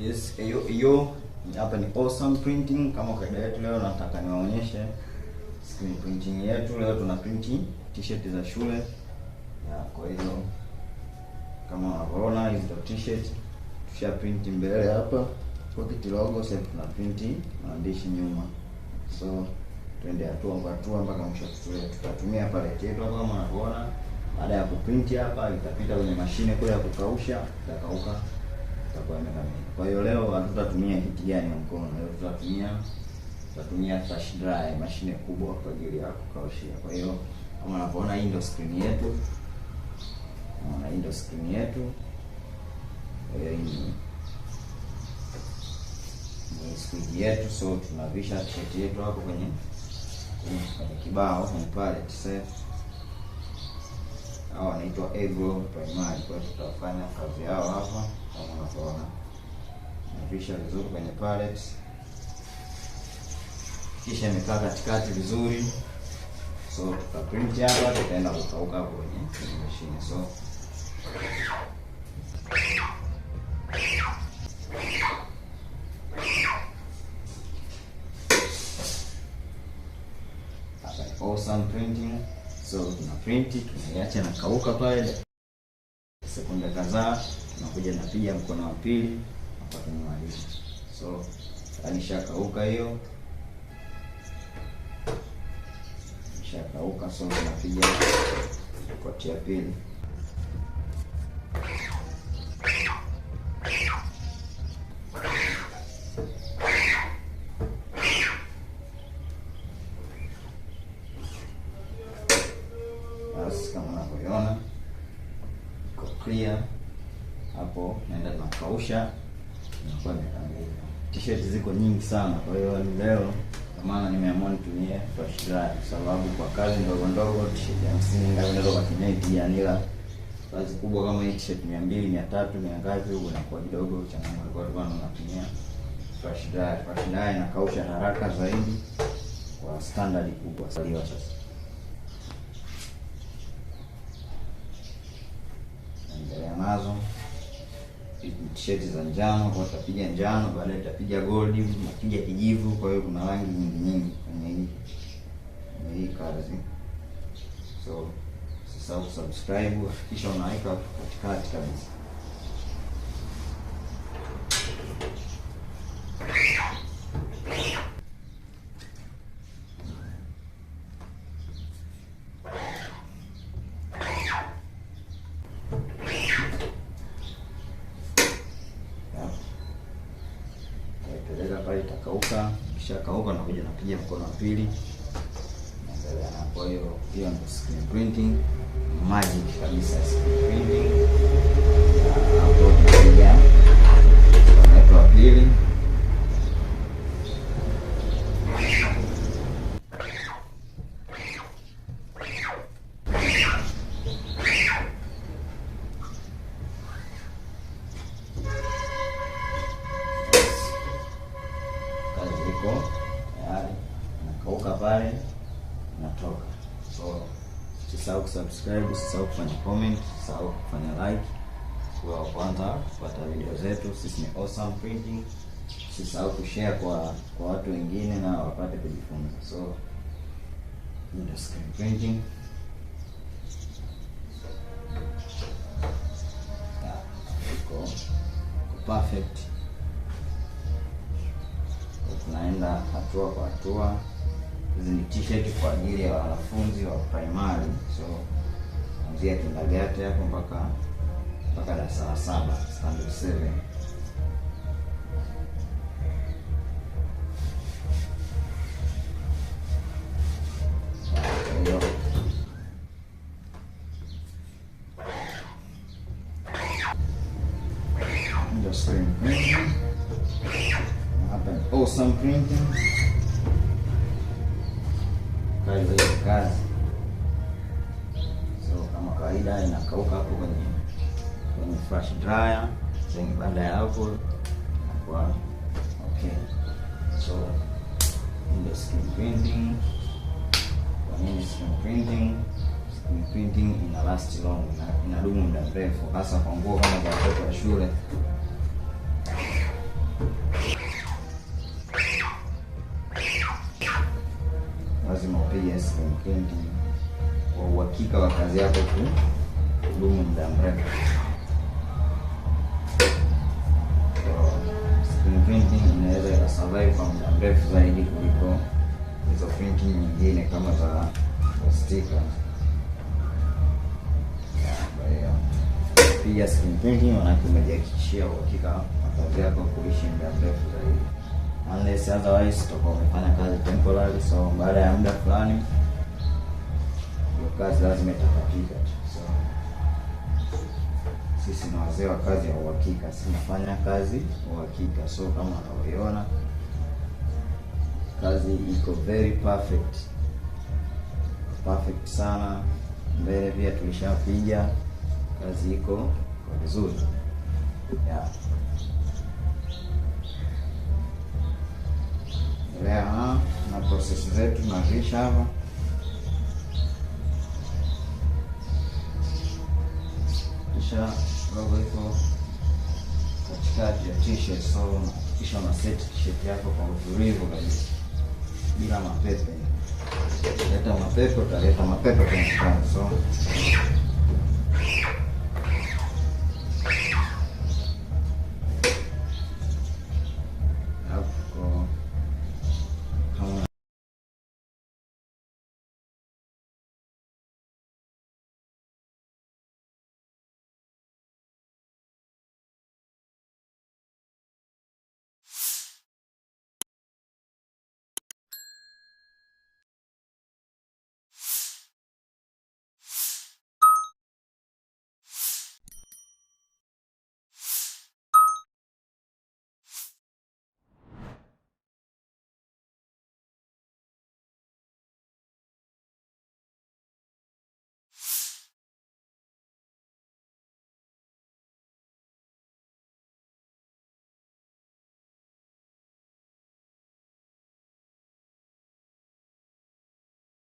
Yes, hiyo hapa ni Awesome Printing. Kama kaida yetu leo nataka niwaonyeshe screen printing yetu. Leo tuna print t-shirt za shule. Kwa hiyo kama unavyoona hizi t-shirt tusha print mbele hapa pocket logo, sasa tuna print maandishi nyuma. So twende hatua kwa hatua mpaka mwisho. Tutatumia palette yetu hapa kama unavyoona. Baada ya kuprint hapa itapita kwenye mashine kule ya kukausha, itakauka, itakuwa imekamilika. Kwa hiyo leo hatutatumia hiti gani ya mkono. Leo tutatumia flash dry, mashine kubwa kwa ajili ya kukaushia. Kwa hiyo kama unavyoona hii ndio screen yetu. Hii ndio screen yetu. Kwa hiyo hii ni squid yetu, so tunavisha t-shirt yetu hapo kwenye kibao, kwenye palette set. Hao wanaitwa Egro Primary. Kwa hiyo tutafanya kazi yao hapa kama unavyoona. Navisha vizuri kwenye palette. Kisha imekaa katikati vizuri. So tutaprint hapa, tutaenda kukauka hapo kwenye mashine. So Awesome Printing. So tuna print, tunaiacha na kauka pale sekunde kadhaa, tunakuja napiga mkono wa pili hapa tunamaliza. So alishakauka hiyo, ishakauka. So tunapiga koti ya pili. Kama unavyoona iko clear hapo, naenda tunakausha, inakuwa imekamilika. T-shirt ziko nyingi sana, kwa hiyo ni leo kwa maana nimeamua nitumie flash dry, kwa sababu kwa kazi ndogo ndogo t-shirt 50 ndio unaweza kutumia pia, ila kazi kubwa kama hii t-shirt 200, 300, mia ngapi huko inakuwa kidogo changamoto. Kwa hiyo tunatumia flash dry. Flash dry inakausha haraka zaidi kwa standard kubwa. Sasa nazo t-shirt za njano, kwa tutapiga njano, baadaye tutapiga gold, tutapiga kijivu. Kwa hiyo kuna rangi nyingi kwenye hii kazi. So usisahau subscribe, kisha unaweka katikati kabisa. Pale itakauka, kisha kauka na kuja napiga mkono wa pili. Kwa hiyo hiyo ndio screen printing, magic kabisa screen printing. Hapo tunapiga mkono wa pili. Tayari nakauka pale, natoka. So usisahau kusubscribe, usisahau kufanya comment, usisahau kufanya like kwa kwanza kupata video zetu. Sisi ni Awesome Printing. Usisahau kushare kwa watu wengine na wapate kujifunza. So ndio screen printing. Iko perfect. Tunaenda hatua kwa hatua. Hizi ni t-shirt kwa ajili ya wanafunzi wa primary. So kuanzia kindergarten hapo mpaka darasa la 7, standard 7. Ndio screen printing. Awesome Printing. Kazi. So kama kawaida inakauka hapo kwenye flash dryer. Then baada ya hapo inakuwa okay. So ndio screen printing. Kwa nini screen printing? Screen printing ina last long, inadumu muda mrefu, hasa kwa nguo kama za watoto wa shule. screen printing kwa uhakika wa kazi yako kudumu muda mrefu. Screen printing inaweza survive kwa muda mrefu zaidi kuliko hizo printing nyingine kama za sticker. Pia screen printing wanakujihakikishia uhakika wa kazi yako kuishi muda mrefu zaidi, unless otherwise utakuwa umefanya kazi temporary, so baada ya muda fulani hiyo kazi lazima itakatika. So sisi ni wazee wa kazi ya uhakika, sisi tunafanya kazi uhakika. So kama unavyoiona kazi iko very perfect sana. Mbele pia tulishapiga, kazi iko vizuri yeah. Na process zetu tunarisha hapa, kisha logo iko katikati ya t-shirt. So kisha una set t-shirt yako kwa utulivu kabisa bila mapepe. Leta mapepe, utaleta mapepe kwenye kazi. So